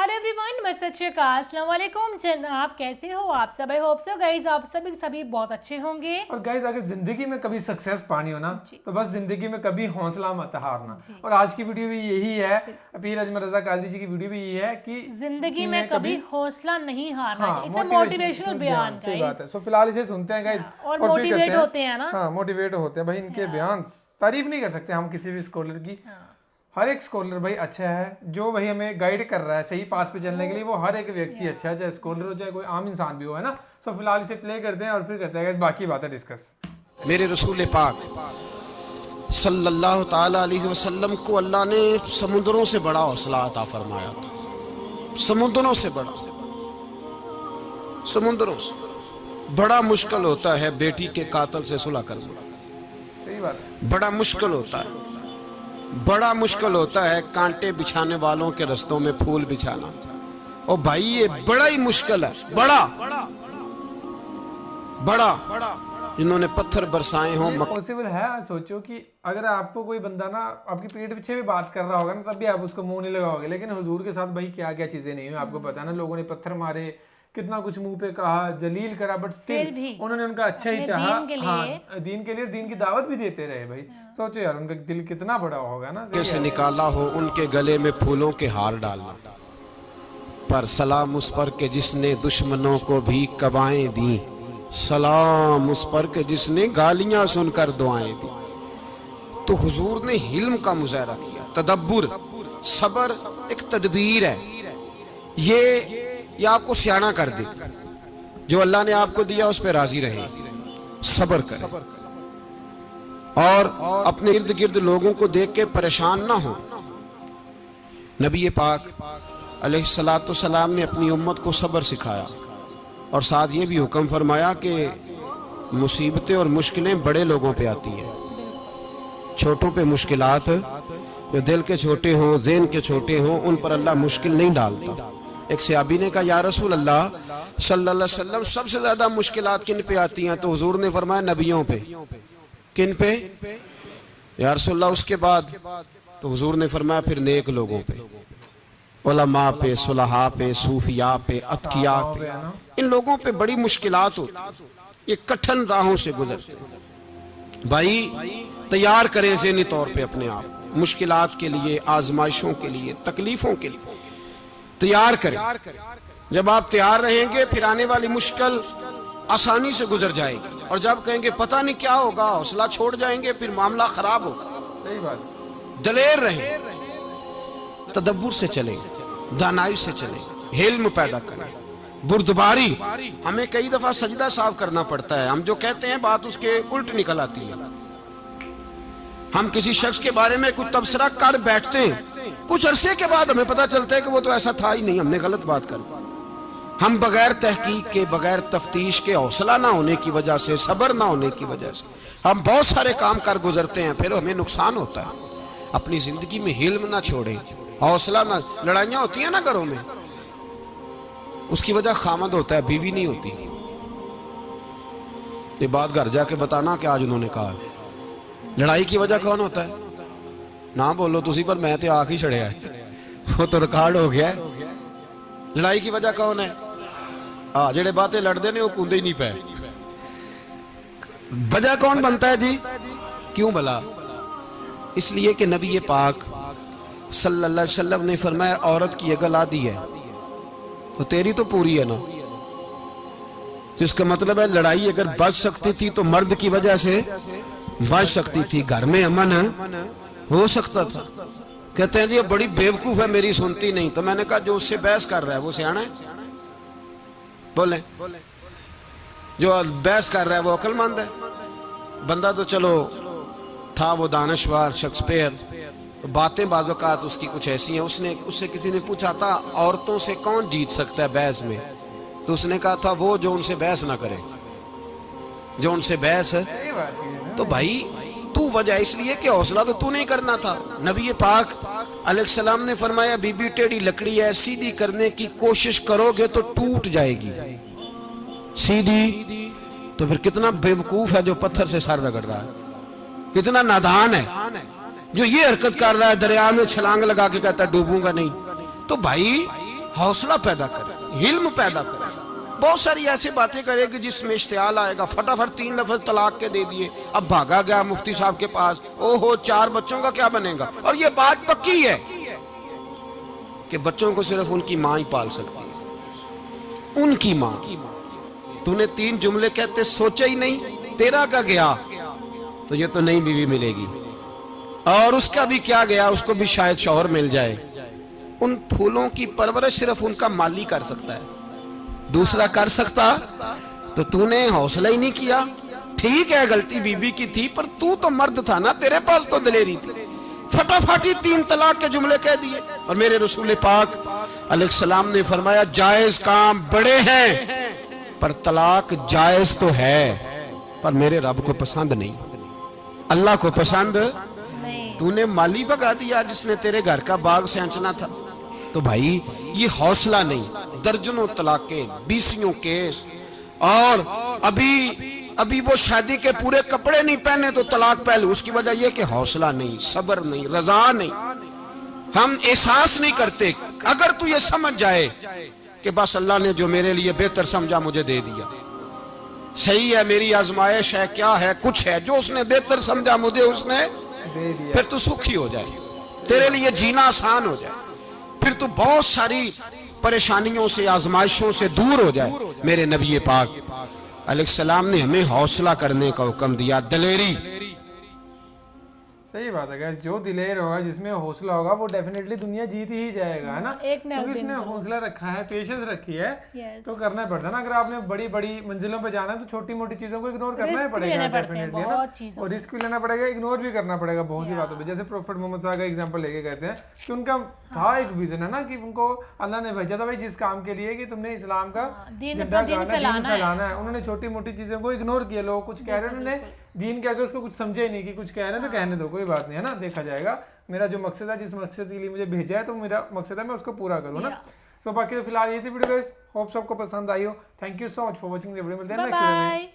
Hello everyone, मैं सत श्री अकाल, अस्सलाम वालेकुम जनाब, कैसे हो आप सब? आई होप सो गाइस आप सभी बहुत अच्छे होंगे। और गाइस अगर जिंदगी में कभी सक्सेस पानी हो ना तो बस जिंदगी में कभी हौसला मत हारना। और आज की वीडियो भी यही है, पीर अजमल रजा कादरी जी की वीडियो भी यही है कि जिंदगी में कभी हौसला नहीं हारना। हाँ, इट्स अ मोटिवेशनल बयान। सही बात है। सो फिलहाल इसे सुनते हैं गाइस और मोटिवेट होते हैं ना। हाँ, मोटिवेट होते हैं भाई। इनके बयान तारीफ नहीं कर सकते हम किसी भी स्कॉलर की। हर एक स्कॉलर भाई अच्छा है, जो भाई हमें गाइड कर रहा है सही पाथ पे चलने के लिए, वो हर एक व्यक्ति अच्छा है, चाहे स्कॉलर हो चाहे कोई आम इंसान भी हो, है ना। सो फिलहाल इसे प्ले करते हैं और फिर करते हैं बाकी बातें डिस्कस। मेरे रसूल पाक सल्लल्लाहु ताला अलैहि वसल्लम को अल्लाह ने समुद्रों से बड़ा हौसला अता फरमाया था। समुद्रों से बड़ा, समुद्रों से बड़ा मुश्किल होता है बेटी के कातिल से सुलह करना। सही बात है। बड़ा मुश्किल होता है, बड़ा मुश्किल होता है कांटे बिछाने वालों के रस्तों में फूल बिछाना। और भाई ये बड़ा ही मुश्किल है, बड़ा बड़ा जिन्होंने पत्थर बरसाए हों। पॉसिबल है। आज सोचो कि अगर आपको कोई बंदा ना आपकी पीठ पीछे भी बात कर रहा होगा ना, तब भी आप उसको मुंह नहीं लगाओगे, लेकिन हुजूर के साथ भाई क्या क्या चीजें नहीं हुई आपको पता है ना। लोगों ने पत्थर मारे, कितना कुछ मुंह पे कहा, जलील करा, बट स्टिल उन्होंने उनका अच्छा ही चाहा। हाँ, दीन के लिए दीन की दावत भी देते रहे भाई। सोचो यार उनका दिल कितना बड़ा होगा ना। कैसे निकाला हो उनके गले में फूलों के हार डालना, पर सलाम उस पर के जिसने दुश्मनों को भी कबाएं दी, सलाम उस पर के जिसने गालियां सुनकर दुआएं दी। तो हुजूर ने हिल्म का मुजाहरा किया, तदब्बुर, सबर एक तदबीर है। ये आपको सियाना कर दे। जो अल्लाह ने आपको दिया उस पर राजी रहे, सबर करे और अपने इर्द गिर्द लोगों को देख के परेशान ना हो। नबी पाक अलैहिस्सलातु सलाम ने अपनी उम्मत को सबर सिखाया और साथ ये भी हुक्म फरमाया कि मुसीबतें और मुश्किलें बड़े लोगों पे आती हैं, छोटों पे मुश्किलात, जो दिल के छोटे हों, ज़हन के छोटे हों, उन पर अल्लाह मुश्किल नहीं डालता। एक सहाबी ने कहा, या रसूल अल्लाह सल्लल्लाहु अलैहि वसल्लम, सबसे ज्यादा मुश्किलात किन पे आती हैं? तो हुजूर ने फरमाया नबियों पे। किन पे? या रसूल अल्लाह उसके बाद? तो हुजूर ने फरमाया फिर नेक लोगों पे, उलमा पे, सुलहा पे, सूफिया पे, अतकिया पे। इन लोगों पे बड़ी मुश्किलात होती, ये कठिन राहों से गुजरते हैं। भाई तैयार करें ज़हनी तौर पे अपने आप मुश्किलात के लिए, आजमाइशों के लिए, तकलीफों के लिए तैयार करें। जब आप तैयार रहेंगे फिर आने वाली मुश्किल आसानी से गुजर जाएगी। और जब कहेंगे पता नहीं क्या होगा, हौसला छोड़ जाएंगे, फिर मामला खराब होगा। सही बात। दलेर रहें, तदब्बुर से चलें, दानाई से चलें, हिल्म पैदा करें, बुर्दबारी। हमें कई दफा सजदा साफ करना पड़ता है, हम जो कहते हैं बात उसके उल्ट निकल आती है। हम किसी शख्स के बारे में कुछ तबसरा कर बैठते हैं, कुछ अरसे के बाद हमें पता चलता है कि वो तो ऐसा था ही नहीं, हमने गलत बात कर। हम बगैर तहकीक के, बगैर तफ्तीश के, हौसला ना होने की वजह से, सब्र ना होने की वजह से हम बहुत सारे काम कर गुजरते हैं, फिर हमें नुकसान होता है। अपनी जिंदगी में हिल्म ना छोड़ें, हौसला ना। लड़ाइयां होती हैं ना घरों में, उसकी वजह खामद होता है, बीवी नहीं होती। ये बात घर जाके बताना कि आज उन्होंने कहा। लड़ाई की वजह कौन होता है? ना बोलो तुसी, पर मैं तो आख ही छड़िया है, वो तो रिकॉर्ड हो गया है। लड़ाई की वजह कौन है? हाँ, जेड़े बातें लड़ते ने वो कूदे ही नहीं पे। वजह कौन बनता है जी? क्यों भला? इसलिए कि नबी पाक सल्लल्लाहु अलैहि वसल्लम ने फरमाया, औरत की अकल आधी है तो तेरी तो पूरी है ना। जिसका मतलब है लड़ाई अगर बच सकती थी तो मर्द की वजह से बच सकती थी, घर में अमन हो सकता था। कहते हैं जी बड़ी बेवकूफ है, मेरी सुनती नहीं। तो मैंने कहा जो उससे बहस कर रहा है वो सियाना है? बोले जो बहस कर रहा है वो अक्लमंद है? बंदा तो चलो था वो दानश्वर शेक्सपियर, बातें बाज़-औक़ात उसकी कुछ ऐसी हैं। उससे किसी ने पूछा था औरतों से कौन जीत सकता है बहस में, तो उसने कहा था वो जो उनसे बहस ना करे, जो उनसे बहस है। तो भाई तू वजह इसलिए कि हौसला तो तू नहीं करना था। नबी पाक अलैहिस्सलाम ने फरमाया, बीबी टेढ़ी लकड़ी है, सीधी करने की कोशिश करोगे तो टूट जाएगी। सीधी तो फिर कितना बेवकूफ है जो पत्थर से सर रगड़ रहा है, कितना नादान है जो ये हरकत कर रहा है, दरिया में छलांग लगा के कहता है डूबूंगा नहीं। तो भाई हौसला पैदा करे, इल्म पैदा करे, बहुत सारी ऐसी बातें करे कि जिसमें इश्तियाल आएगा। फटाफट 3 लफ्ज तलाक के दे दिए, अब भागा गया मुफ्ती साहब के पास, ओहो 4 बच्चों का क्या बनेगा। और ये बात पक्की है कि बच्चों को सिर्फ उनकी माँ ही पाल सकती है, उनकी माँ। तूने 3 जुमले कहते सोचा ही नहीं, तेरा का गया तो ये तो नई बीवी मिलेगी, और उसका भी क्या गया, उसको भी शायद शौहर मिल जाए। उन फूलों की परवरिश सिर्फ उनका माली कर सकता है, दूसरा कर सकता तो तूने हौसला ही नहीं किया। ठीक है गलती बीबी की थी, पर तू तो मर्द था ना, तेरे पास तो दलेरी थी। फटाफटी 3 तलाक के जुमले कह दिए। और मेरे रसूल पाक अलैहिस्सलाम ने फरमाया जायज काम बड़े हैं, पर तलाक जायज तो है, पर मेरे रब को पसंद नहीं, अल्लाह को पसंद नहीं। तूने माली भगा दिया जिसने तेरे घर का बाग सेंचना था। तो भाई ये हौसला नहीं, दर्जनों तलाके, 20 केस, और अभी वो शादी के पूरे कपड़े नहीं पहने तो तलाक पहले। उसकी वजह यह कि हौसला नहीं, सब्र नहीं, रजा नहीं, हम एहसास नहीं करते। अगर तू ये समझ जाए कि बस अल्लाह ने जो मेरे लिए बेहतर समझा मुझे दे दिया, सही है, मेरी आजमाइश है, क्या है, कुछ है, जो उसने बेहतर समझा मुझे उसने दे दिया, फिर तू सुखी हो जाए, तेरे लिए जीना आसान हो जाए, फिर तू बहुत सारी परेशानियों से, आजमाइशों से दूर हो जाए। मेरे नबी पाक अलैहिस्सलाम ने हमें हौसला करने का हुक्म दिया, दलेरी। सही बात है, जो दिलेर होगा, जिसमें हौसला होगा, वो डेफिनेटली दुनिया जीत ही जाएगा, है ना। एक न क्योंकि दिन इसने जरूर। हौसला रखा है, पेशेंस रखी है, Yes. तो करना पड़ता है ना। अगर आपने बड़ी बड़ी मंजिलों पे जाना है तो छोटी मोटी चीजों को इग्नोर करना ही Risk पड़ेगा लेने पड़ते हैं, डेफिनेटली, है बहुत ना। चीज़ों और रिस्क भी लेना पड़ेगा, इग्नोर भी करना पड़ेगा बहुत सी बातों पे। जैसे प्रोफेट मोहम्मद साहब का एग्जांपल लेके कहते हैं कि उनका था एक विजन, है ना, कि उनको अल्लाह ने भेजा था भाई जिस काम के लिए कि तुमने इस्लाम का दीन झंडा दीन फैलाना है। उन्होंने छोटी मोटी चीजों को इग्नोर किया। लोग कुछ कह रहे हैं, उन्होंने दीन के आगे उसको कुछ समझे ही नहीं कि कुछ कह रहे हैं तो कहने दो, कोई बात नहीं, है ना, देखा जाएगा। मेरा जो मकसद है, जिस मकसद के लिए मुझे भेजा है, तो मेरा मकसद है मैं उसको पूरा करूँ ना। सो बाकी तो फिलहाल ये थी वीडियो गाइस, होप सबको पसंद आई हो। Thank you so much for watching the video. मिलते हैं नेक्स्ट वीडियो में। बाय।